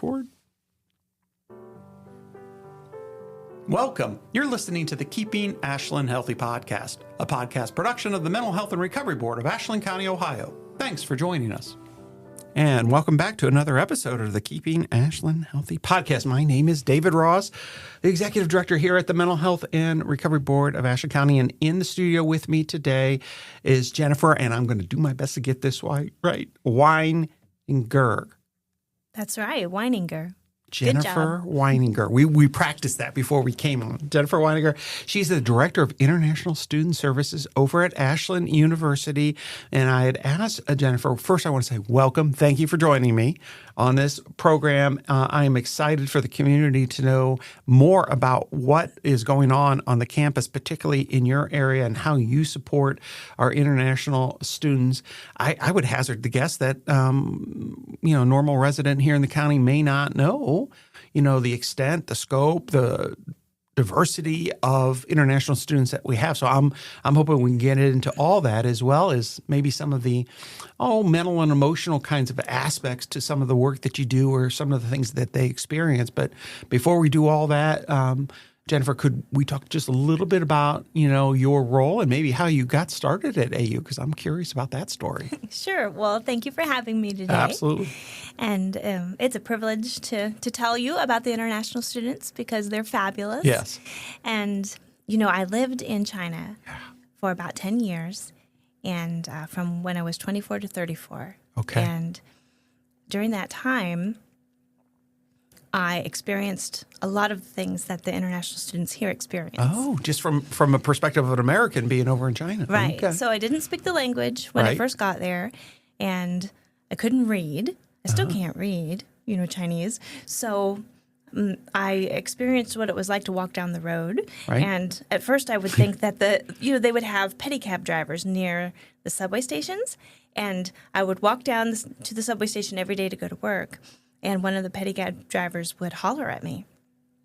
board? Welcome. You're listening to the Keeping Ashland Healthy podcast, a podcast production of the Mental Health and Recovery Board of Ashland County, Ohio. Thanks for joining us. And welcome back to another episode of the Keeping Ashland Healthy podcast. My name is David Ross, the Executive Director here at the Mental Health and Recovery Board of Ashland County. And in the studio with me today is Jennifer, and I'm going to do my best to get this right, Wininger. That's right, Wininger. Jennifer Wininger. We practiced that before we came on. Jennifer Wininger. She's the Director of International Student Services over at Ashland University. And I had asked Jennifer, first I want to say welcome. Thank you for joining me on this program. I am excited for the community to know more about what is going on the campus, particularly in your area, and how you support our international students. I would hazard the guess that, a normal resident here in the county may not know, the extent, the scope, the diversity of international students that we have. So I'm hoping we can get into all that, as well as maybe some of the mental and emotional kinds of aspects to some of the work that you do or some of the things that they experience. But before we do all that, Jennifer, could we talk just a little bit about, your role and maybe how you got started at AU? Because I'm curious about that story. Sure. Well, thank you for having me today. Absolutely. And it's a privilege to tell you about the international students because they're fabulous. Yes. And, I lived in China for about 10 years, and from when I was 24 to 34. Okay. And during that time, I experienced a lot of things that the international students here experience. Oh, just from a perspective of an American being over in China. Right. Okay. So I didn't speak the language when I first got there, and I couldn't read. I still can't read, Chinese. So I experienced what it was like to walk down the road. Right. And at first I would think that they would have pedicab drivers near the subway stations, and I would walk down to the subway station every day to go to work. And one of the pedicab drivers would holler at me.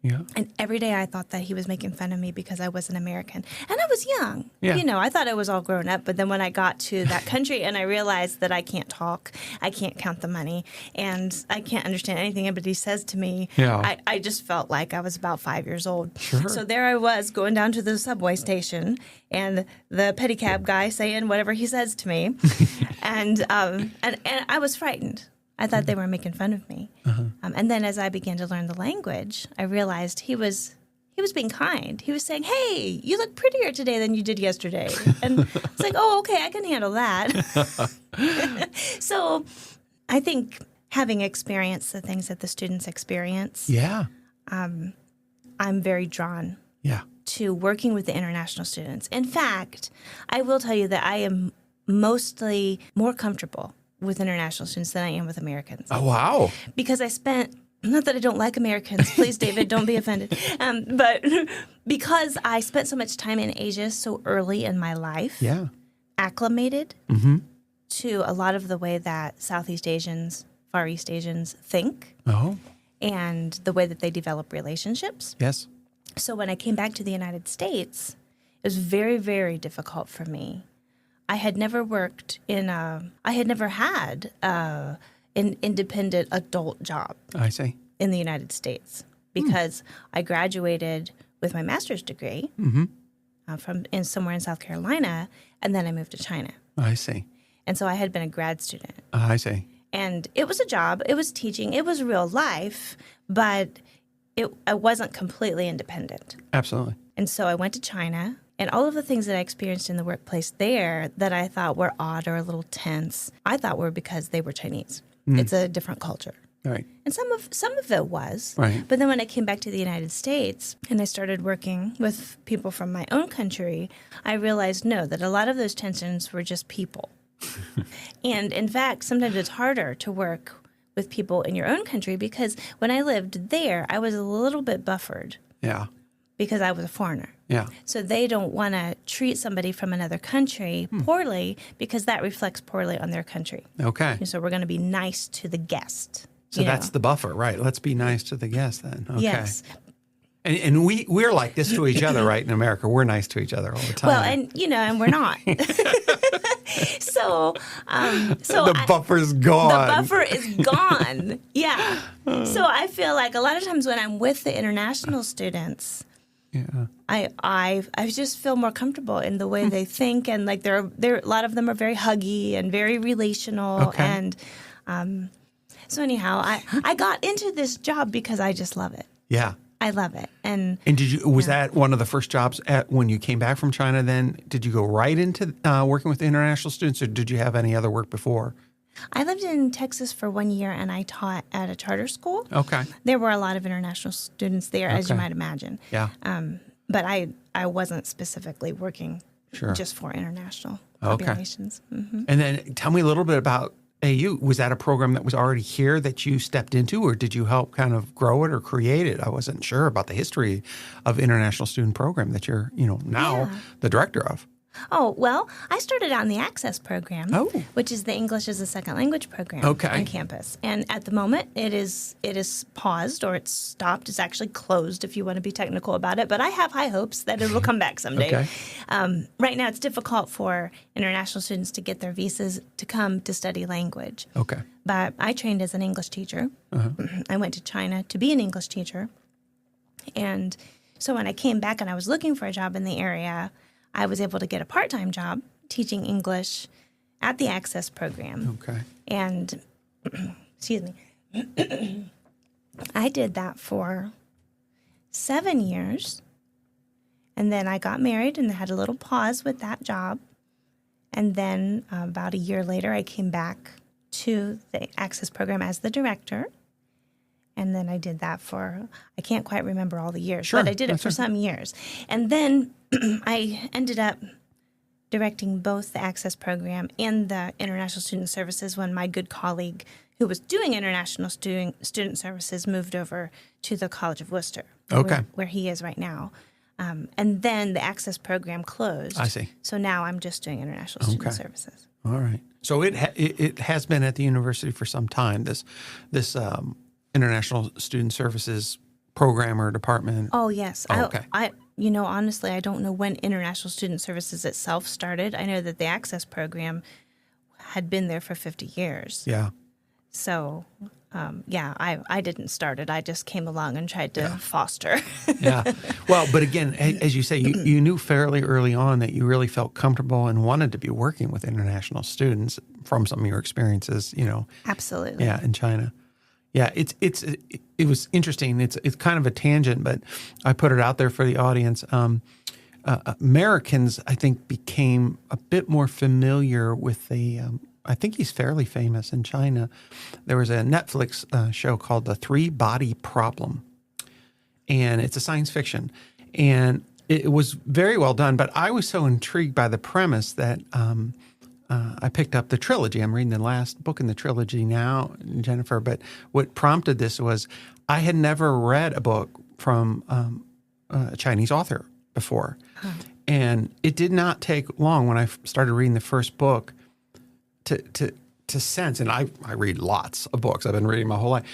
Yeah. And every day I thought that he was making fun of me because I was an American. And I was young. Yeah. I thought I was all grown up. But then when I got to that country and I realized that I can't talk, I can't count the money, and I can't understand anything anybody says to me, I just felt like I was about 5 years old. Sure. So there I was going down to the subway station, and the pedicab guy saying whatever he says to me. and I was frightened. I thought they were making fun of me. Uh-huh. And then as I began to learn the language, I realized he was being kind. He was saying, "Hey, you look prettier today than you did yesterday." And it's like, "Oh, okay, I can handle that." So I think having experienced the things that the students experience, I'm very drawn to working with the international students. In fact, I will tell you that I am mostly more comfortable with international students than I am with Americans. Oh, wow. Because I spent, not that I don't like Americans, please, David, don't be offended, but because I spent so much time in Asia so early in my life, acclimated to a lot of the way that Southeast Asians, Far East Asians think, and the way that they develop relationships. Yes. So when I came back to the United States, it was very, very difficult for me. I had never had an independent adult job. I see. In the United States, because I graduated with my master's degree from somewhere in South Carolina, and then I moved to China. I see. And so I had been a grad student. I see. And it was a job. It was teaching. It was real life, but I wasn't completely independent. Absolutely. And so I went to China. And all of the things that I experienced in the workplace there that I thought were odd or a little tense, I thought were because they were Chinese. It's a different culture. Right. And some of it was. Right. But then when I came back to the United States and I started working with people from my own country, I realized, that a lot of those tensions were just people. And in fact, sometimes it's harder to work with people in your own country because when I lived there, I was a little bit buffered. Yeah. Because I was a foreigner. Yeah. So they don't want to treat somebody from another country poorly because that reflects poorly on their country. Okay. And so we're going to be nice to the guest. So that's the buffer, right? Let's be nice to the guest then. Okay. Yes. And we're like this to each other, right? In America, we're nice to each other all the time. Well, and we're not. so the buffer's gone. The buffer is gone. Yeah. So I feel like a lot of times when I'm with the international students, yeah. I just feel more comfortable in the way they think, and like they're a lot of them are very huggy and very relational. Okay. And so anyhow, I got into this job because I just love it. Yeah. I love it. And was that one of the first jobs when you came back from China then? Did you go right into working with international students, or did you have any other work before? I lived in Texas for 1 year, and I taught at a charter school. Okay. There were a lot of international students there, as you might imagine. Yeah. But I wasn't specifically working just for international populations. Mm-hmm. And then tell me a little bit about AU. Was that a program that was already here that you stepped into, or did you help kind of grow it or create it? I wasn't sure about the history of international student program that you're, now the director of. Oh, well, I started out in the Access program, which is the English as a Second Language program on campus. And at the moment, it is paused, or it's stopped. It's actually closed, if you want to be technical about it. But I have high hopes that it will come back someday. Okay. Right now, it's difficult for international students to get their visas to come to study language. Okay. But I trained as an English teacher. I went to China to be an English teacher. And so when I came back and I was looking for a job in the area, I was able to get a part-time job teaching English at the Access program. Okay. And, excuse me, I did that for 7 years. And then I got married and had a little pause with that job. And then about a year later, I came back to the Access program as the director. And then I did that for, I can't quite remember all the years, but I did it for some years. And then I ended up directing both the Access program and the International Student Services when my good colleague who was doing International Student Services moved over to the College of Worcester, where he is right now. And then the Access program closed. I see. So now I'm just doing International Student Services. All right. So it has been at the university for some time, this International Student Services program or department? Oh, yes. Oh, okay. I honestly, I don't know when International Student Services itself started. I know that the Access program had been there for 50 years. Yeah. So, I didn't start it. I just came along and tried to foster. Yeah. Well, but again, as you say, you knew fairly early on that you really felt comfortable and wanted to be working with international students from some of your experiences, Absolutely. Yeah, in China. Yeah, it was interesting. It's kind of a tangent, but I put it out there for the audience. Americans, I think, became a bit more familiar with I think he's fairly famous in China. There was a Netflix show called The Three-Body Problem, and it's a science fiction. And it was very well done, but I was so intrigued by the premise that I picked up the trilogy. I'm reading the last book in the trilogy now, Jennifer, but what prompted this was I had never read a book from a Chinese author before. And it did not take long when I started reading the first book to sense, and I read lots of books. I've been reading my whole life.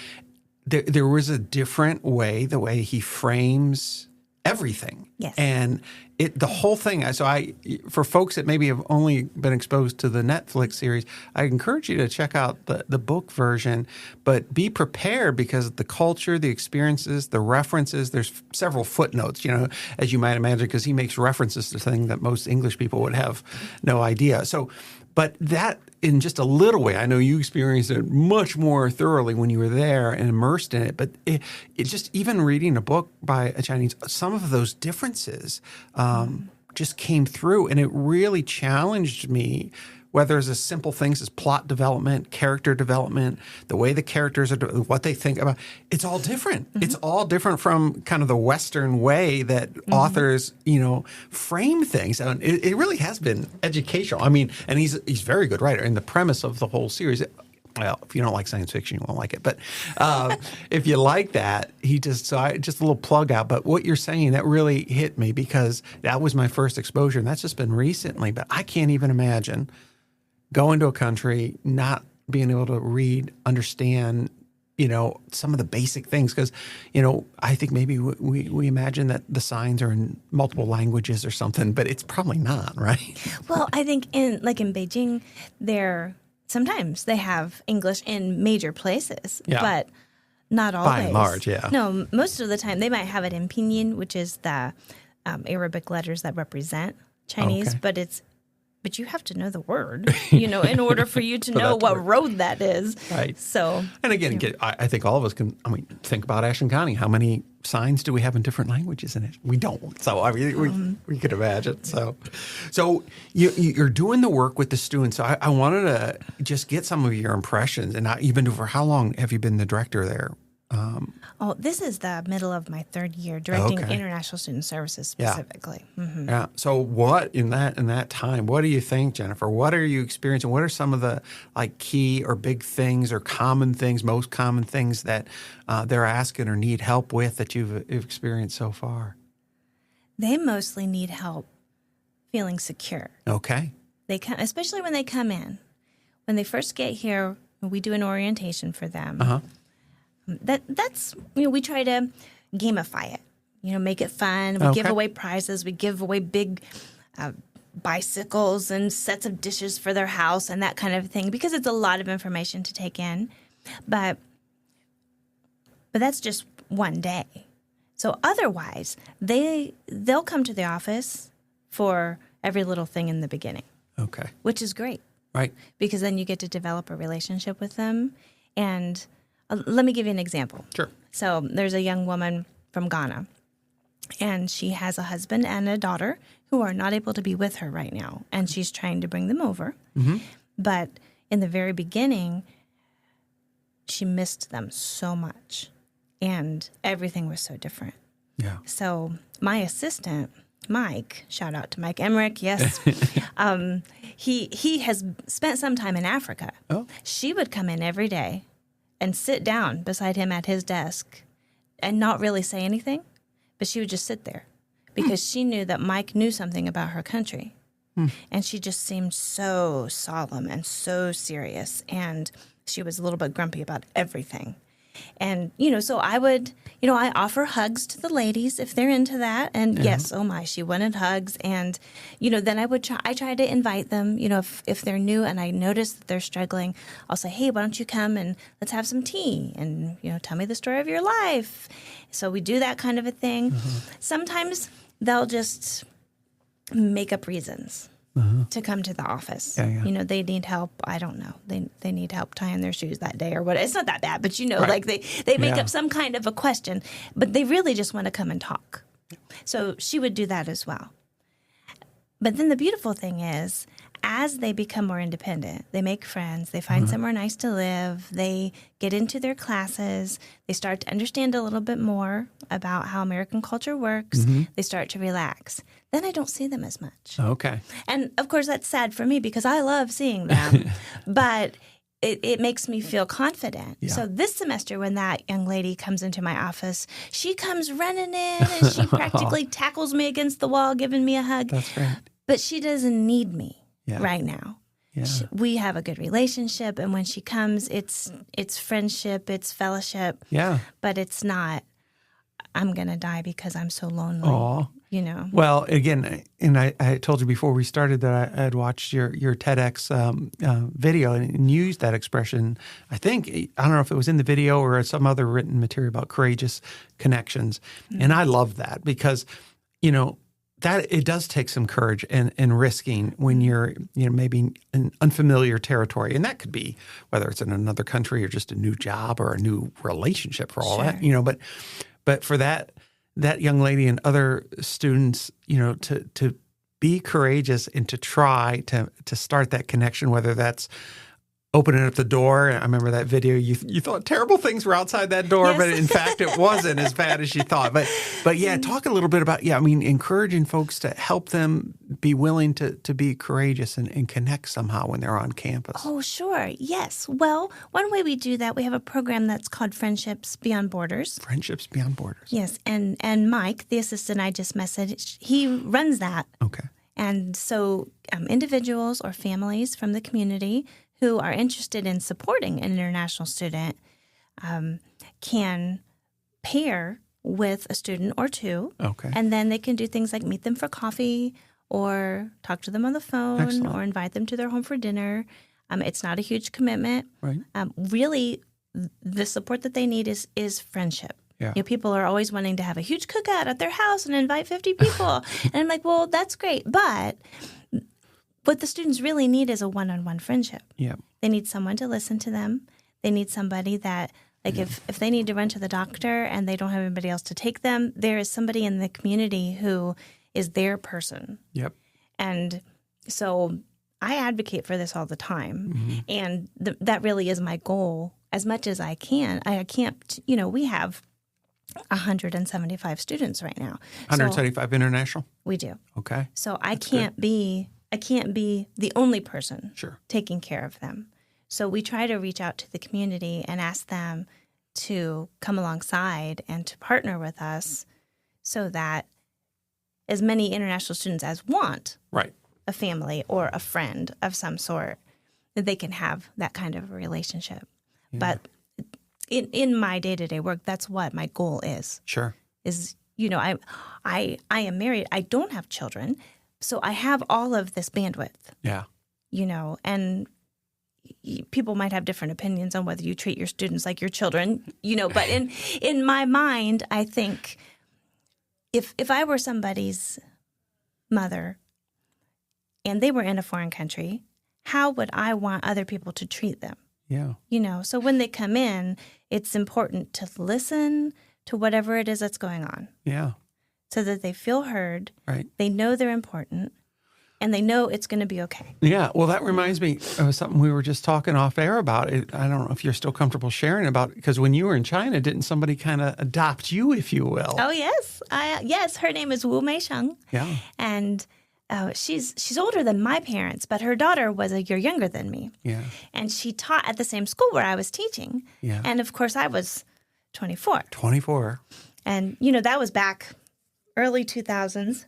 There was a different way, the way he frames everything. Yes. And the whole thing. So for folks that maybe have only been exposed to the Netflix series, I encourage you to check out the book version, but be prepared because the culture, the experiences, the references, there's several footnotes, as you might imagine, because he makes references to things that most English people would have no idea. So, but that in just a little way, I know you experienced it much more thoroughly when you were there and immersed in it, but it just, even reading a book by a Chinese, some of those differences just came through, and it really challenged me, whether it's as simple things as plot development, character development, the way the characters are, what they think about. It's all different. Mm-hmm. It's all different from kind of the Western way that authors, frame things. And it really has been educational. I mean, and he's a very good writer. And the premise of the whole series, well, if you don't like science fiction, you won't like it. But if you like that, just a little plug out. But what you're saying, that really hit me because that was my first exposure. And that's just been recently. But I can't even imagine going to a country, not being able to read, understand, some of the basic things. Because, I think maybe we imagine that the signs are in multiple languages or something, but it's probably not, right? Well, I think in Beijing, sometimes they have English in major places, but not always. By and large, yeah. No, most of the time they might have it in pinyin, which is the Arabic letters that represent Chinese, but you have to know the word, in order for you to know what road that is. Right. So, and again, I think all of us can. Think about Ashland County. How many signs do we have in different languages in it? We don't. So we could imagine. So you're doing the work with the students. So I wanted to just get some of your impressions. And you've been for how long have you been the director there? This is the middle of my third year directing international student services specifically. Yeah. Mm-hmm. Yeah. So what in that time, what do you think, Jennifer? What are you experiencing? What are some of the key or big things or common things, most common things that they're asking or need help with that you've experienced so far? They mostly need help feeling secure. Okay. Especially when they come in. When they first get here, we do an orientation for them. Uh-huh. That's we try to gamify it, make it fun. We give away prizes. We give away big bicycles and sets of dishes for their house and that kind of thing because it's a lot of information to take in. But that's just one day. So otherwise, they'll come to the office for every little thing in the beginning. Okay. Which is great. Right. Because then you get to develop a relationship with them. And let me give you an example. Sure. So there's a young woman from Ghana, and she has a husband and a daughter who are not able to be with her right now, and she's trying to bring them over. Mm-hmm. But in the very beginning, she missed them so much, and everything was so different. Yeah. So my assistant, Mike, shout out to Mike Emmerich, yes, he has spent some time in Africa. Oh. She would come in every day and sit down beside him at his desk and not really say anything, but she would just sit there because she knew that Mike knew something about her country. And she just seemed so solemn and so serious, and she was a little bit grumpy about everything. And, so I would, I offer hugs to the ladies if they're into that. And yes, oh my, she wanted hugs. And, then I try to invite them, if they're new and I notice that they're struggling, I'll say, hey, why don't you come and let's have some tea and, tell me the story of your life. So we do that kind of a thing. Sometimes they'll just make up reasons to come to the office. Yeah. They need help. I don't know. They need help tying their shoes that day or what. It's not that bad, but they make up some kind of a question, but they really just want to come and talk. So she would do that as well. But then the beautiful thing is, as they become more independent, they make friends, they find somewhere nice to live, they get into their classes, they start to understand a little bit more about how American culture works, they start to relax. Then I don't see them as much. Okay. And of course, that's sad for me because I love seeing them, but it makes me feel confident. Yeah. So this semester, when that young lady comes into my office, she comes running in and she practically tackles me against the wall, giving me a hug. That's great. But she doesn't need me right now. Yeah. We have a good relationship, and when she comes, it's friendship, it's fellowship. Yeah. But it's not, I'm going to die because I'm so lonely. Aww. Well, again, and I told you before we started that I had watched your TEDx video and used that expression. I don't know if it was in the video or some other written material about courageous connections. And I love that because, that it does take some courage and risking when you're, maybe in unfamiliar territory. And that could be whether it's in another country or just a new job or a new relationship for all that, but for that young lady and other students, to be courageous and to try to start that connection, whether that's opening up the door. I remember that video. You thought terrible things were outside that door, but in fact, it wasn't as bad as you thought. But yeah, talk a little bit about, encouraging folks to help them be willing to be courageous and connect somehow when they're on campus. Oh, sure. Yes. Well, one way we do that, we have a program that's called Friendships Beyond Borders. Friendships Beyond Borders. Yes. And Mike, the assistant I just messaged, he runs that. Okay. And so individuals or families from the community who are interested in supporting an international student, can pair with a student or two. Okay. And then they can do things like meet them for coffee or talk to them on the phone Excellent. or invite them to their home for dinner. It's not a huge commitment. Right. Really, the support that they need is friendship. Yeah. You know, people are always wanting to have a huge cookout at their house and invite 50 people. And I'm like, well, that's great. But what the students really need is a one-on-one friendship. Yeah. They need someone to listen to them. They need somebody that, like if they need to run to the doctor and they don't have anybody else to take them, there is somebody in the community who is their person. Yep. And so I advocate for this all the time. Mm-hmm. And that really is my goal as much as I can. I can't, you know, we have 175 students right now. 175 international? We do. Okay. So I can't be the only person Sure. taking care of them. So we try to reach out to the community and ask them to come alongside and to partner with us so that as many international students as want Right. a family or a friend of some sort, that they can have that kind of a relationship. Yeah. But in my day-to-day work, that's what my goal is. Sure. Is, you know, I am married. I don't have children. So I have all of this bandwidth, Yeah. you know, and people might have different opinions on whether you treat your students like your children, you know, but in my mind, I think if I were somebody's mother and they were in a foreign country, how would I want other people to treat them? Yeah. You know, so when they come in, it's important to listen to whatever it is that's going on Yeah. so that they feel heard, Right. they know they're important, and they know it's going to be okay. Yeah. Well, that reminds me of something we were just talking off air about. I don't know if you're still comfortable sharing about, because when you were in China, didn't somebody kind of adopt you, if you will? Oh, yes. Yes, her name is Wu Meisheng. Yeah. And she's older than my parents, but her daughter was a year younger than me. Yeah. And she taught at the same school where I was teaching. Yeah. And, of course, I was 24. 24. And, you know, that was back early 2000s,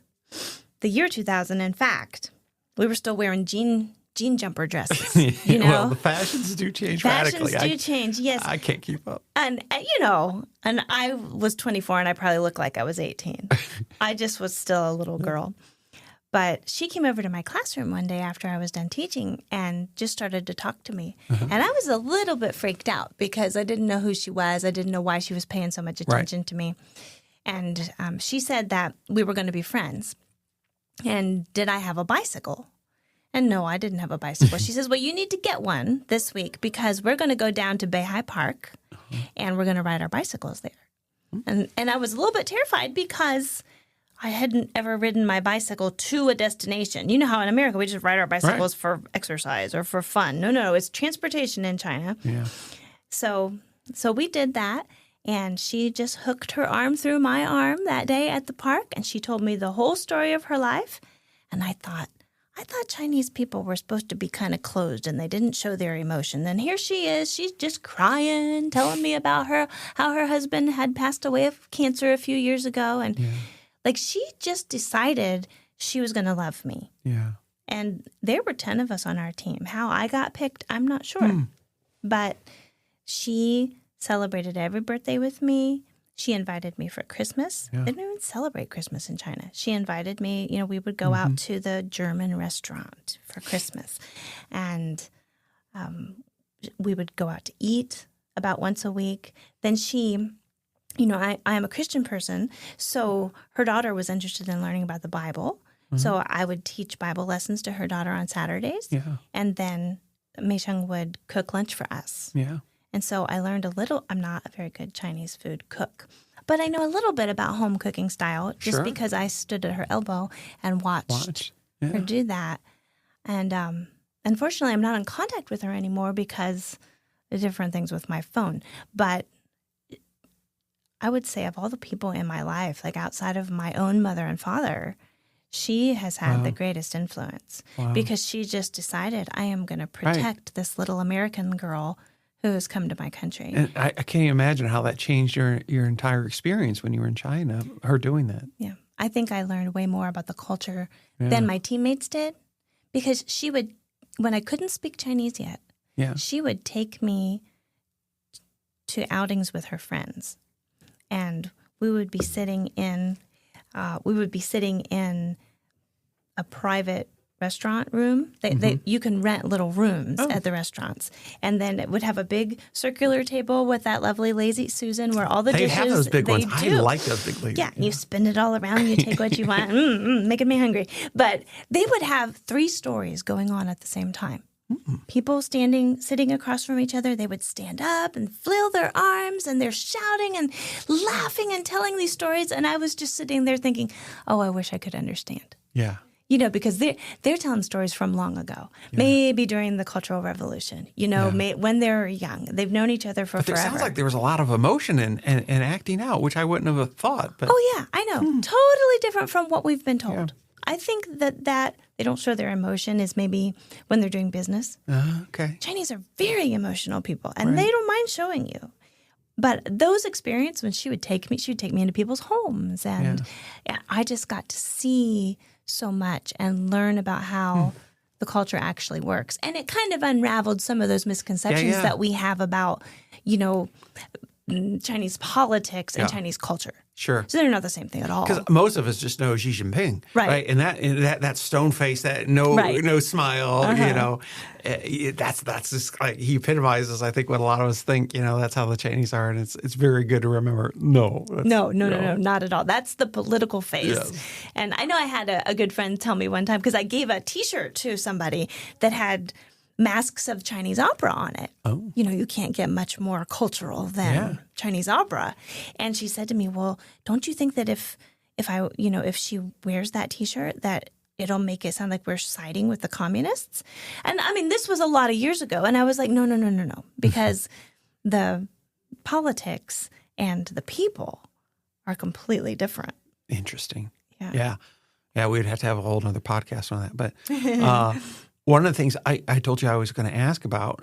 the year 2000, in fact. We were still wearing jean jumper dresses, you know? Well, the fashions do change radically. Fashions do change, yes. I can't keep up. And, you know, and I was 24 and I probably looked like I was 18. I just was still a little girl. But she came over to my classroom one day after I was done teaching and just started to talk to me. Uh-huh. And I was a little bit freaked out because I didn't know who she was. I didn't know why she was paying so much attention to me. And she said that we were going to be friends. And did I have a bicycle? And no, I didn't have a bicycle. She says, well, you need to get one this week because we're going to go down to Beihai Park and we're going to ride our bicycles there. And I was a little bit terrified because I hadn't ever ridden my bicycle to a destination. You know how in America we just ride our bicycles for exercise or for fun. No, it's transportation in China. Yeah. So we did that. And she just hooked her arm through my arm that day at the park, and she told me the whole story of her life. And I thought Chinese people were supposed to be kind of closed and they didn't show their emotion. And here she is, she's just crying, telling me about how her husband had passed away of cancer a few years ago. And like she just decided she was going to love me. Yeah. And there were 10 of us on our team. How I got picked, I'm not sure. But she celebrated every birthday with me. She invited me for Christmas. Yeah. They don't even celebrate Christmas in China. She invited me, you know, we would go out to the German restaurant for Christmas. And we would go out to eat about once a week. Then she, you know, I am a Christian person, so her daughter was interested in learning about the Bible. So I would teach Bible lessons to her daughter on Saturdays. Yeah. And then Meisheng would cook lunch for us. Yeah. And so I learned a little. I'm not a very good Chinese food cook, but I know a little bit about home cooking style just Sure. because I stood at her elbow and watched her do that. And unfortunately, I'm not in contact with her anymore because of different things with my phone. But I would say of all the people in my life, like outside of my own mother and father, she has had the greatest influence because she just decided I am going to protect this little American girl who has come to my country. And I can't imagine how that changed your entire experience when you were in China, her doing that. Yeah. I think I learned way more about the culture than my teammates did because she would, when I couldn't speak Chinese yet, she would take me to outings with her friends, and we would be sitting in a private restaurant room. You can rent little rooms at the restaurants, and then it would have a big circular table with that lovely lazy Susan where all the They dishes. have those big they ones. do. I like those big ones. Yeah, and you spin it all around. You take what you want. Making me hungry. But they would have 3 stories going on at the same time. People sitting across from each other, they would stand up and flail their arms, and they're shouting and laughing and telling these stories. And I was just sitting there thinking, oh, I wish I could understand. Yeah. Because they're telling stories from long ago, maybe during the Cultural Revolution, when they were young. They've known each other for forever. It sounds like there was a lot of emotion and acting out, which I wouldn't have thought. But. Oh, yeah, I know. Totally different from what we've been told. Yeah. I think that they don't show their emotion is maybe when they're doing business. Okay. Chinese are very emotional people, and they don't mind showing you. But those experiences, when she would take me into people's homes, and I just got to see so much and learn about how the culture actually works. And it kind of unraveled some of those misconceptions that we have about, Chinese politics and Chinese culture. Sure. So they're not the same thing at all. Because most of us just know Xi Jinping, right? And that stone face, that no smile, that's just like he epitomizes, I think, what a lot of us think. That's how the Chinese are, and it's very good to remember. No, not at all. That's the political face. Yes. And I know I had a good friend tell me one time, because I gave a T-shirt to somebody that had masks of Chinese opera on it. Oh. You can't get much more cultural than Chinese opera. And she said to me, well, don't you think that if she wears that T-shirt, that it'll make it sound like we're siding with the communists? And I mean, this was a lot of years ago. And I was like, no, because the politics and the people are completely different. Interesting. Yeah. We'd have to have a whole other podcast on that. But one of the things I told you I was going to ask about,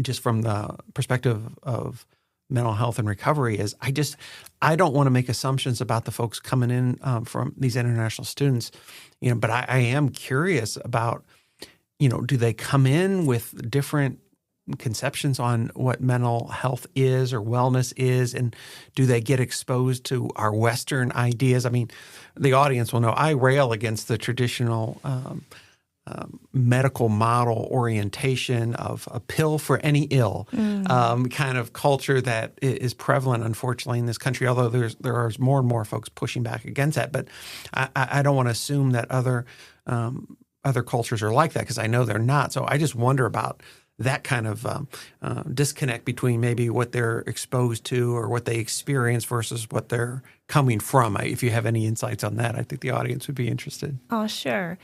just from the perspective of mental health and recovery, is I don't want to make assumptions about the folks coming in from these international students, but I am curious about, do they come in with different conceptions on what mental health is or wellness is, and do they get exposed to our Western ideas? I mean, the audience will know I rail against the traditional medical model orientation of a pill for any ill kind of culture that is prevalent, unfortunately, in this country, although there are more and more folks pushing back against that. But I don't want to assume that other cultures are like that, because I know they're not. So I just wonder about that kind of disconnect between maybe what they're exposed to or what they experience versus what they're coming from. If you have any insights on that, I think the audience would be interested. Oh, sure.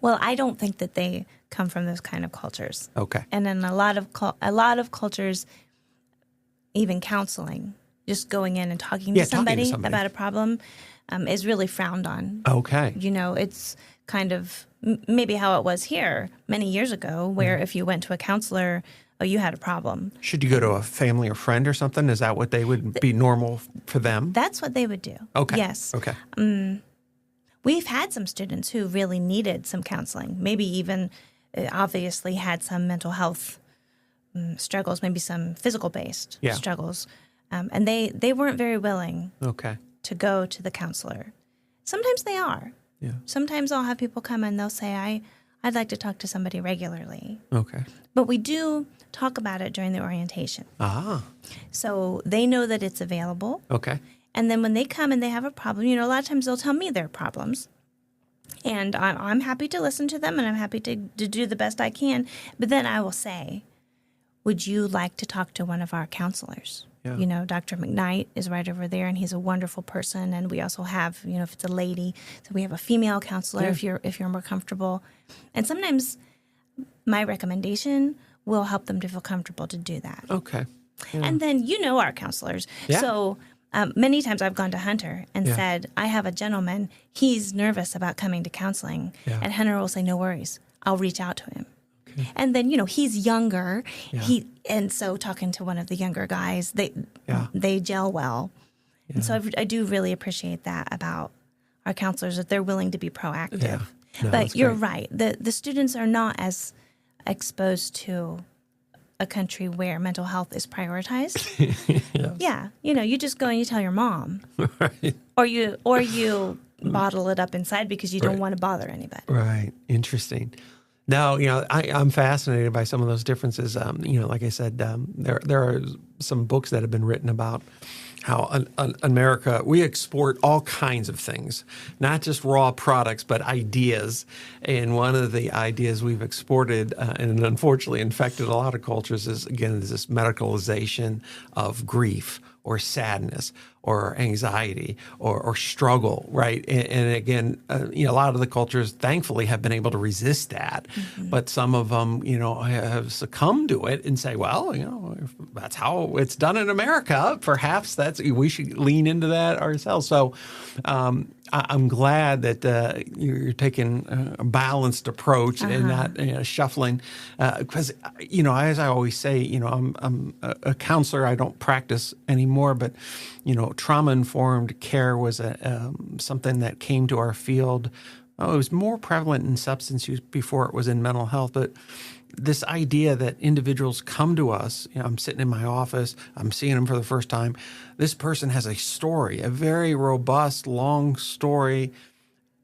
Well, I don't think that they come from those kind of cultures. Okay. And in a lot of cultures, even counseling, just going in and talking to somebody about a problem, is really frowned on. Okay. It's kind of maybe how it was here many years ago, where if you went to a counselor, you had a problem. Should you go to a family or friend or something? Is that what they would be normal for them? That's what they would do. Okay. Yes. Okay. We've had some students who really needed some counseling, maybe even obviously had some mental health struggles, maybe some physical-based struggles, and they weren't very willing to go to the counselor. Sometimes they are. Yeah. Sometimes I'll have people come and they'll say, I'd like to talk to somebody regularly. Okay. But we do talk about it during the orientation. So they know that it's available. Okay. And then when they come and they have a problem, a lot of times they'll tell me their problems. And I'm happy to listen to them, and I'm happy to do the best I can. But then I will say, would you like to talk to one of our counselors? Yeah. Dr. McKnight is right over there, and he's a wonderful person. And we also have, if it's a lady, so we have a female counselor if you're more comfortable. And sometimes my recommendation will help them to feel comfortable to do that. Okay. Yeah. And then our counselors. Yeah. So many times I've gone to Hunter and said, I have a gentleman, he's nervous about coming to counseling. Yeah. And Hunter will say, no worries, I'll reach out to him. Okay. And then, he's younger. Yeah. And so talking to one of the younger guys, they gel well. Yeah. And so I do really appreciate that about our counselors, that they're willing to be proactive. Yeah. No, but you're right. The students are not as exposed to a country where mental health is prioritized. Yes. Yeah, you just go and you tell your mom, Right. or you bottle it up inside because you don't Right. want to bother anybody. Right. Interesting. Now, I'm fascinated by some of those differences. Like I said, there are some books that have been written about how America, we export all kinds of things, not just raw products, but ideas. And one of the ideas we've exported and unfortunately infected a lot of cultures is this medicalization of grief or sadness or anxiety or struggle, right? And again, a lot of the cultures, thankfully, have been able to resist that. Mm-hmm. But some of them, have succumbed to it and say, well, if that's how it's done in America, perhaps we should lean into that ourselves. So I'm glad that you're taking a balanced approach and not shuffling. Because, as I always say, I'm a counselor. I don't practice anymore, but, trauma-informed care was something that came to our field. It was more prevalent in substance use before it was in mental health, but this idea that individuals come to us, I'm sitting in my office, I'm seeing them for the first time. This person has a story, a very robust, long story,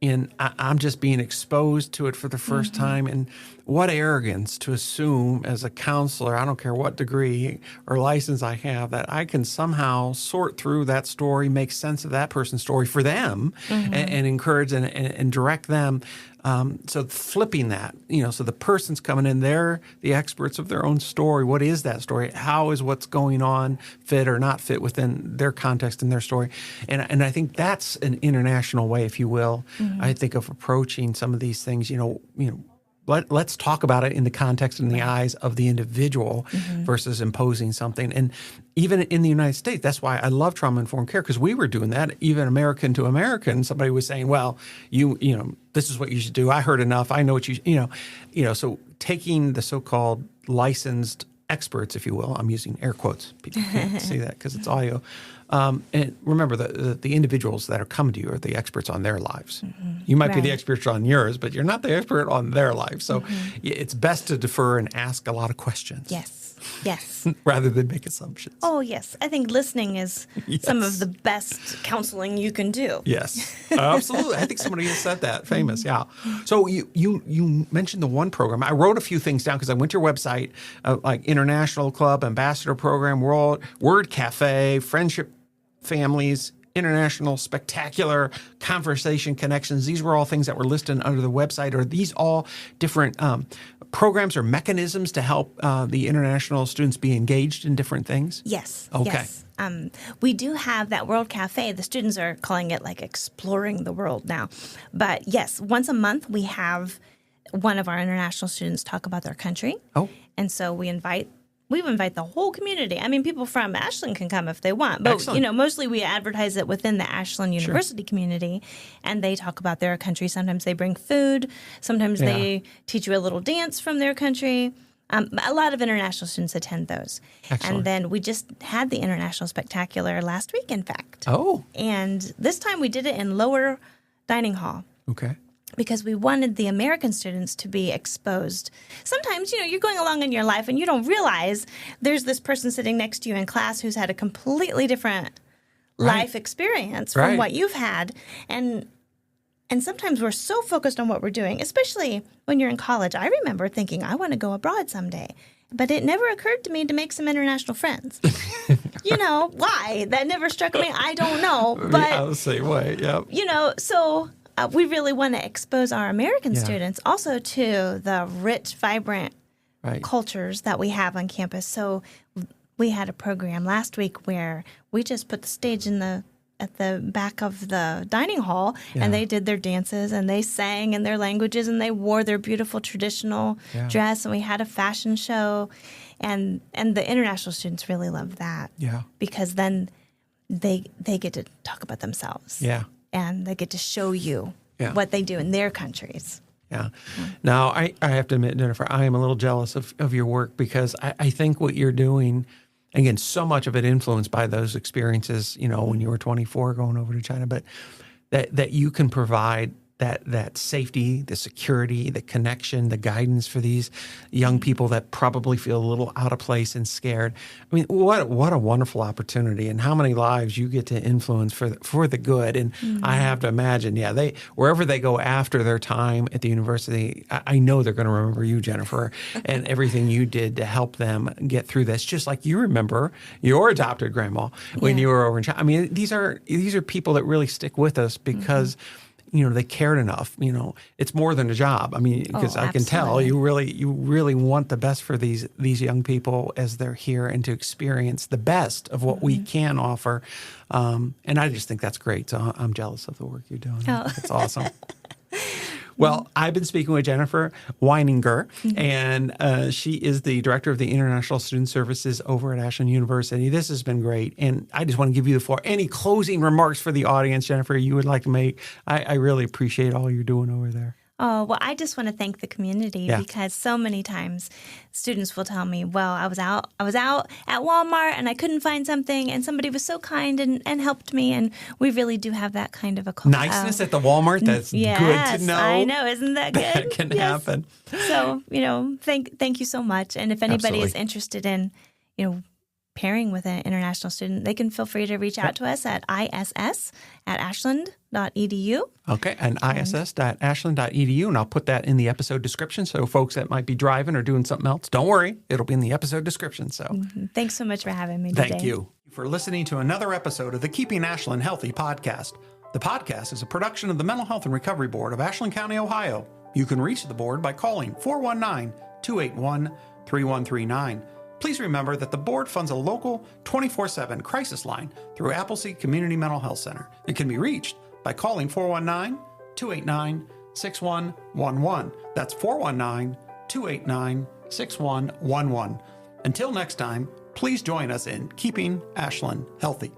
and I'm just being exposed to it for the first time. And what arrogance to assume as a counselor, I don't care what degree or license I have, that I can somehow sort through that story, make sense of that person's story for them, and encourage and direct them. So flipping that, so the person's coming in, they're the experts of their own story. What is that story? How is what's going on fit or not fit within their context and their story? And I think that's an international way, if you will, I think, of approaching some of these things. Let's talk about it in the context and the eyes of the individual versus imposing something. And even in the United States, that's why I love trauma-informed care, because we were doing that, even American to American. Somebody was saying, well, this is what you should do. I heard enough. I know what so taking the so-called licensed experts, if you will, I'm using air quotes. People can't see that because it's audio. And remember, the individuals that are coming to you are the experts on their lives. You might be the expert on yours, but you're not the expert on their lives. So it's best to defer and ask a lot of questions. Yes. Rather than make assumptions. Oh, yes. I think listening is some of the best counseling you can do. Yes, absolutely. I think somebody has said that. Famous, yeah. So you mentioned the one program. I wrote a few things down because I went to your website, like International Club, Ambassador Program, Word Cafe, Friendship Families, International Spectacular, Conversation Connections. These were all things that were listed under the website. Are these all different programs or mechanisms to help the international students be engaged in different things? Yes. Okay. Yes. We do have that World Cafe. The students are calling it like exploring the world now. But yes, once a month we have one of our international students talk about their country. Oh. And so we invite the whole community. I mean, people from Ashland can come if they want, but Excellent. Mostly we advertise it within the Ashland University community, and they talk about their country. Sometimes they bring food. Sometimes they teach you a little dance from their country. A lot of international students attend those. Excellent. And then we just had the International Spectacular last week, in fact. Oh. And this time we did it in lower dining hall. Okay. Because we wanted the American students to be exposed. Sometimes, you're going along in your life and you don't realize there's this person sitting next to you in class who's had a completely different life experience from what you've had. And sometimes we're so focused on what we're doing, especially when you're in college. I remember thinking, I want to go abroad someday. But it never occurred to me to make some international friends. Why? That never struck me. I don't know. But the same way, yeah. So... we really want to expose our American students also to the rich, vibrant cultures that we have on campus. So we had a program last week where we just put the stage at the back of the dining hall, and they did their dances, and they sang in their languages, and they wore their beautiful traditional dress, and we had a fashion show, and the international students really loved that. Yeah, because then they get to talk about themselves. Yeah. And they get to show you what they do in their countries. Yeah. Now, I have to admit, Jennifer, I am a little jealous of your work because I think what you're doing, again, so much of it influenced by those experiences, when you were 24 going over to China, but that you can provide that safety, the security, the connection, the guidance for these young people that probably feel a little out of place and scared. I mean, what a wonderful opportunity, and how many lives you get to influence for the good. And I have to imagine, they wherever they go after their time at the university, I know they're going to remember you, Jennifer, and everything you did to help them get through this. Just like you remember your adopted grandma when you were over in China. I mean, these are people that really stick with us because they cared enough. It's more than a job. I mean, because I can tell you really want the best for these young people as they're here and to experience the best of what we can offer. And I just think that's great. So I'm jealous of the work you're doing. It's awesome. Well, I've been speaking with Jennifer Wininger, and she is the director of the International Student Services over at Ashland University. This has been great, and I just want to give you the floor. Any closing remarks for the audience, Jennifer, you would like to make? I really appreciate all you're doing over there. Oh, well, I just want to thank the community because so many times students will tell me, well, I was out at Walmart and I couldn't find something and somebody was so kind and helped me. And we really do have that kind of a culture. Niceness at the Walmart, that's good to know. I know. Isn't that good? That can happen. So, thank you so much. And if anybody is interested in, pairing with an international student, they can feel free to reach out to us at iss@ashland.edu. Okay, and iss.ashland.edu, and I'll put that in the episode description. So folks that might be driving or doing something else, don't worry, it'll be in the episode description. So Thanks so much for having me today. Thank you for listening to another episode of the Keeping Ashland Healthy podcast. The podcast is a production of the Mental Health and Recovery Board of Ashland County, Ohio. You can reach the board by calling 419-281-3139. Please remember that the board funds a local 24/7 crisis line through Appleseed Community Mental Health Center. It can be reached by calling 419-289-6111. That's 419-289-6111. Until next time, please join us in Keeping Ashland Healthy.